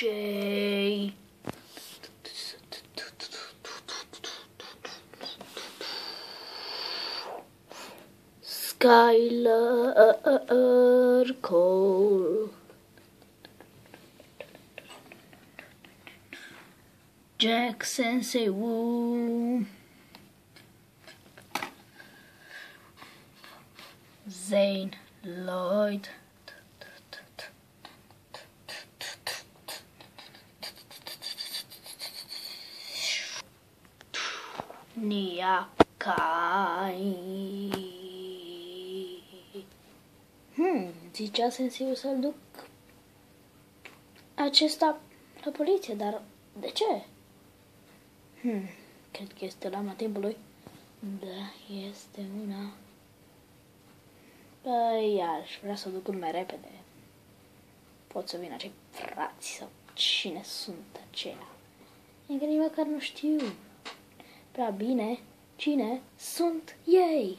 Jay. Skylar Cole. Jack Sensei Wu. Zane Lloyd. Nia Kai. Zicea Senseiul să-l duc acesta la poliție, dar de ce? Cred că este lama timpului. Da, este una. Păi, aș vrea să o duc mai repede. Pot să vină acei frați sau cine sunt aceia. Încă nici măcar nu știu prea bine cine sunt ei.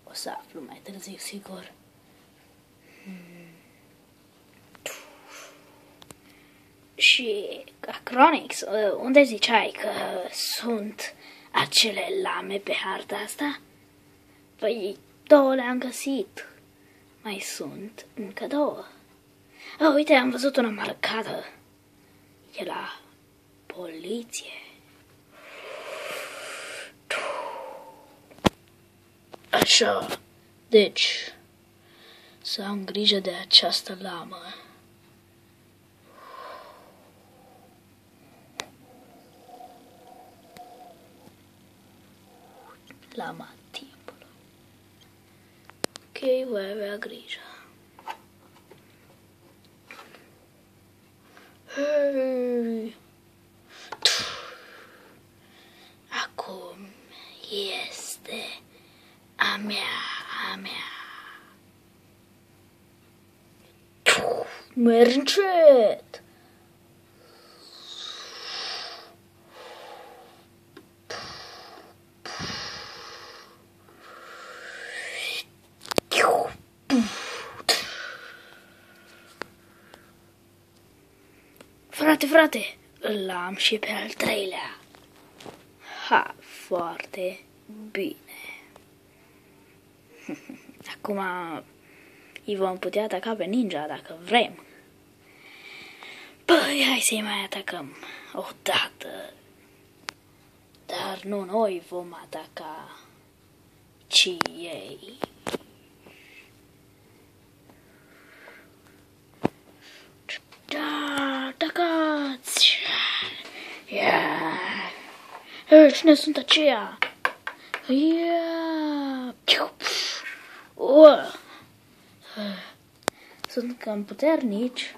O să aflu mai târziu, sigur. Și Chronix, unde ziceai că sunt acele lame pe harta asta? Păi, 2 le-am găsit. Mai sunt încă 2. Uite, am văzut una marcată. E la poliție. Așa, deci, să am grijă de această lamă. Lama timpului. Ok, voi avea grijă. Hey. Acum este a mea. Mergi încet. Frate, îl am și pe al 3-lea. Foarte bine. Acum îi vom putea ataca pe ninja dacă vrem. Păi, hai să-i mai atacăm o dată. Dar nu noi vom ataca, ci ei. Da, atacați! Cine sunt aceia? Sunt cam puternici.